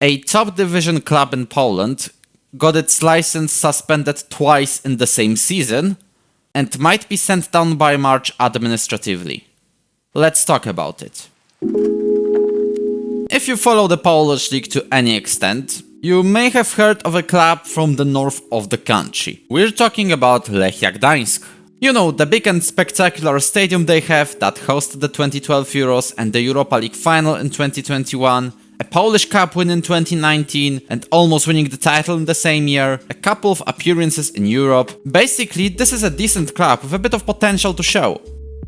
A top division club in Poland got its license suspended twice in the same season and might be sent down by March administratively. Let's talk about it. If you follow the Polish league to any extent, you may have heard of a club from the north of the country. We're talking about Lechia Gdańsk. You know, the big and spectacular stadium they have that hosted the 2012 Euros and the Europa League final in 2021, a Polish Cup win in 2019 and almost winning the title in the same year, a couple of appearances in Europe. Basically, this is a decent club with a bit of potential to show.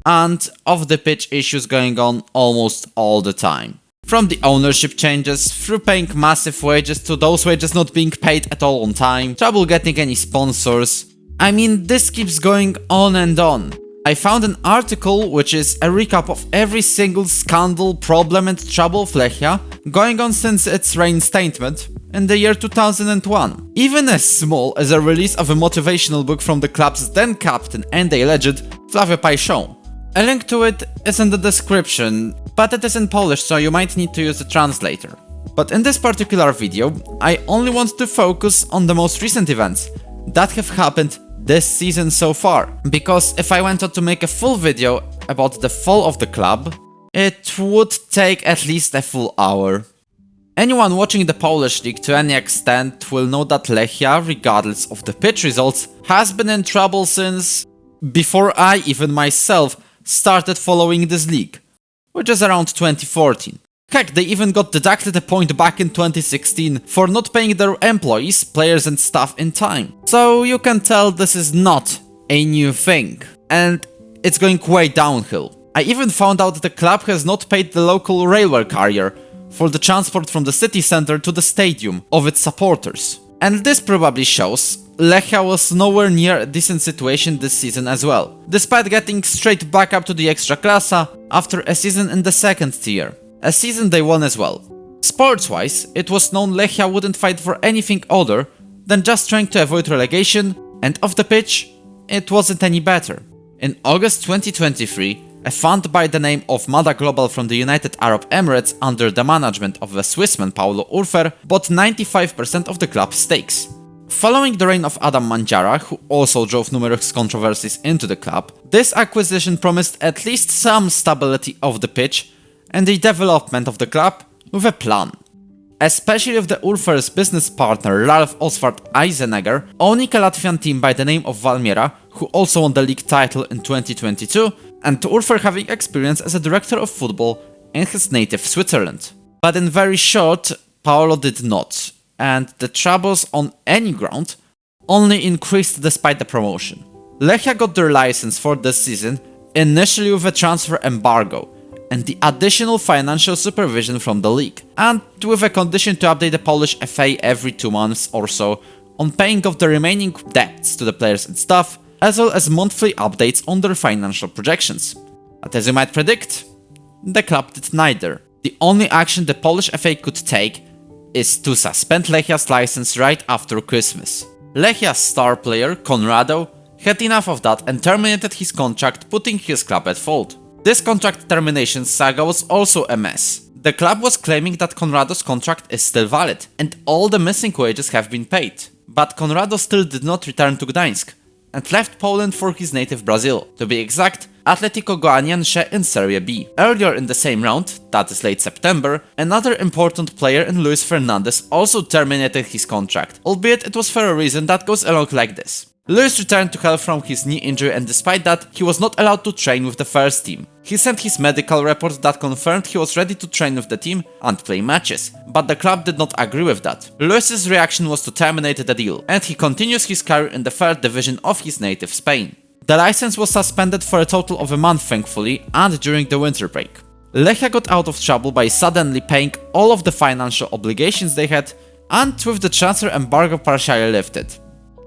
And off-the-pitch issues going on almost all the time. From the ownership changes, through paying massive wages to those wages not being paid at all on time, trouble getting any sponsors. I mean, this keeps going on and on. I found an article which is a recap of every single scandal, problem and trouble of Lechia going on since its reinstatement in the year 2001. Even as small as a release of a motivational book from the club's then captain and a legend, Flavio Pajszon. A link to it is in the description, but it is in Polish, so you might need to use the translator. But in this particular video, I only want to focus on the most recent events that have happened this season so far, because if I went on to make a full video about the fall of the club, it would take at least a full hour. Anyone watching the Polish league to any extent will know that Lechia, regardless of the pitch results, has been in trouble since before I even myself started following this league, which is around 2014. Heck, they even got deducted a point back in 2016 for not paying their employees, players and staff in time. So you can tell this is not a new thing, and it's going way downhill. I even found out the club has not paid the local railway carrier for the transport from the city center to the stadium of its supporters. And this probably shows Lechia was nowhere near a decent situation this season as well, despite getting straight back up to the Ekstraklasa after a season in the second tier. A season they won as well. Sports-wise, it was known Lechia wouldn't fight for anything other than just trying to avoid relegation, and off the pitch, it wasn't any better. In August 2023, a fund by the name of Mada Global from the United Arab Emirates under the management of the Swissman Paulo Urfer bought 95% of the club's stakes. Following the reign of Adam Mandziara, who also drove numerous controversies into the club, this acquisition promised at least some stability of the pitch and the development of the club with a plan. Especially with the Urfer's business partner Ralf Oswald Eisenegger owning a Latvian team by the name of Valmiera, who also won the league title in 2022, and Urfer having experience as a director of football in his native Switzerland. But in very short, Paolo did not, and the troubles on any ground only increased despite the promotion. Lechia got their license for this season initially with a transfer embargo and the additional financial supervision from the league, and with a condition to update the Polish FA every 2 months or so on paying off the remaining debts to the players and staff, as well as monthly updates on their financial projections. But as you might predict, the club did neither. The only action the Polish FA could take is to suspend Lechia's license right after Christmas. Lechia's star player, Konrado, had enough of that and terminated his contract, putting his club at fault. This contract termination saga was also a mess. The club was claiming that Konrado's contract is still valid and all the missing wages have been paid. But Konrado still did not return to Gdańsk and left Poland for his native Brazil, to be exact, Atletico Goianiense in Serie B. Earlier in the same round, that is late September, another important player in Luis Fernandez also terminated his contract, albeit it was for a reason that goes along like this. Luis returned to health from his knee injury, and despite that, he was not allowed to train with the first team. He sent his medical report that confirmed he was ready to train with the team and play matches, but the club did not agree with that. Luis's reaction was to terminate the deal, and he continues his career in the third division of his native Spain. The license was suspended for a total of a month thankfully, and during the winter break. Lechia got out of trouble by suddenly paying all of the financial obligations they had, and with the transfer embargo partially lifted.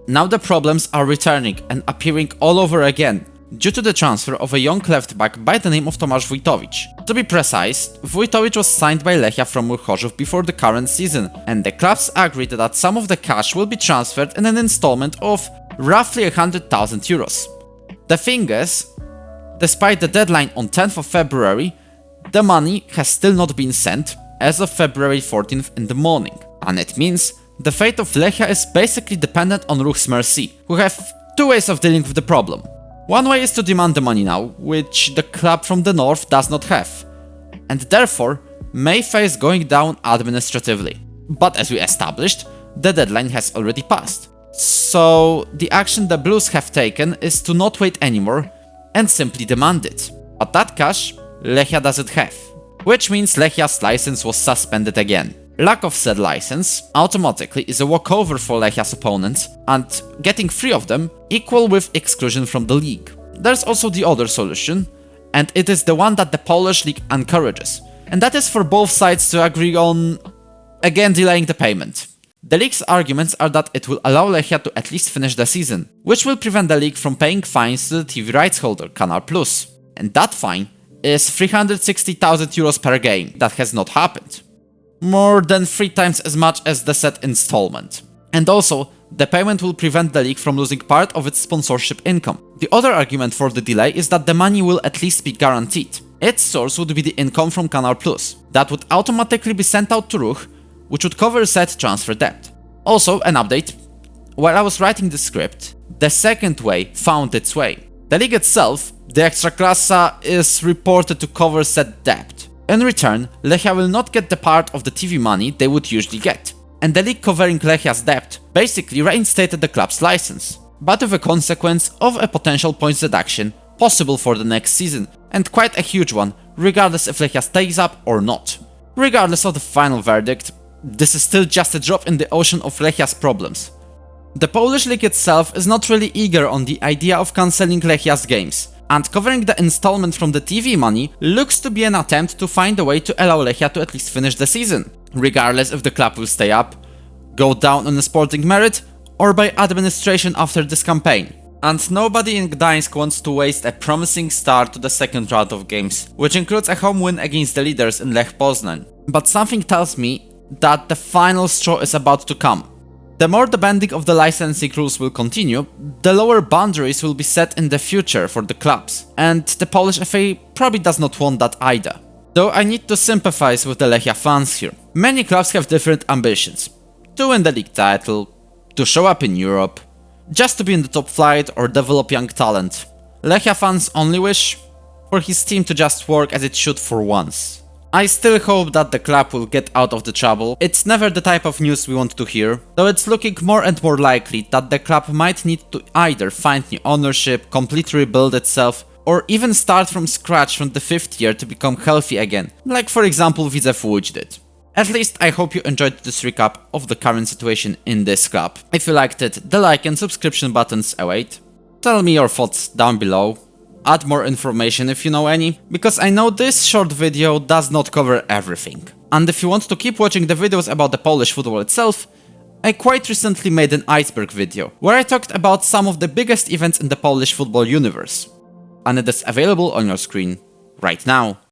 Now the problems are returning and appearing all over again, due to the transfer of a young left-back by the name of Tomasz Wójtowicz. To be precise, Wójtowicz was signed by Lechia from Chorzów before the current season, and the clubs agreed that some of the cash will be transferred in an installment of roughly 100,000 euros. The thing is, despite the deadline on 10th of February, the money has still not been sent, as of February 14th in the morning. And it means the fate of Lechia is basically dependent on Ruch's Mercy, who have two ways of dealing with the problem. One way is to demand the money now, which the club from the north does not have, and therefore may face going down administratively. But as we established, the deadline has already passed. So the action the Blues have taken is to not wait anymore and simply demand it. But that cash, Lechia doesn't have, which means Lechia's license was suspended again. Lack of said license automatically is a walkover for Lechia's opponents, and getting free of them equal with exclusion from the league. There's also the other solution, and it is the one that the Polish league encourages, and that is for both sides to agree on, again, delaying the payment. The league's arguments are that it will allow Lechia to at least finish the season, which will prevent the league from paying fines to the TV rights holder, Canal+. And that fine is 360,000 euros per game. That has not happened. More than 3 times as much as the said installment. And also, the payment will prevent the league from losing part of its sponsorship income. The other argument for the delay is that the money will at least be guaranteed. Its source would be the income from Canal+. That would automatically be sent out to Ruch, which would cover said transfer debt. Also, an update. While I was writing the script, the second way found its way. The league itself, the Ekstraklasa, is reported to cover said debt. In return, Lechia will not get the part of the TV money they would usually get. And the league covering Lechia's debt basically reinstated the club's license, but with a consequence of a potential points deduction possible for the next season, and quite a huge one, regardless if Lechia stays up or not. Regardless of the final verdict, this is still just a drop in the ocean of Lechia's problems. The Polish league itself is not really eager on the idea of cancelling Lechia's games, and covering the installment from the TV money looks to be an attempt to find a way to allow Lechia to at least finish the season, regardless if the club will stay up, go down on a sporting merit, or by administration after this campaign. And nobody in Gdańsk wants to waste a promising start to the second round of games, which includes a home win against the leaders in Lech Poznań. But something tells me that the final straw is about to come. The more the bending of the licensing rules will continue, the lower boundaries will be set in the future for the clubs, and the Polish FA probably does not want that either. Though I need to sympathize with the Lechia fans here. Many clubs have different ambitions. To win the league title, to show up in Europe, just to be in the top flight or develop young talent. Lechia fans only wish for his team to just work as it should for once. I still hope that the club will get out of the trouble. It's never the type of news we want to hear, though it's looking more and more likely that the club might need to either find new ownership, completely rebuild itself, or even start from scratch from the 5th year to become healthy again, like for example Widzew Łódź did. At least I hope you enjoyed this recap of the current situation in this club. If you liked it, the like and subscription buttons await. Tell me your thoughts down below. Add more information if you know any, because I know this short video does not cover everything. And if you want to keep watching the videos about the Polish football itself, I quite recently made an iceberg video, where I talked about some of the biggest events in the Polish football universe. And it is available on your screen right now.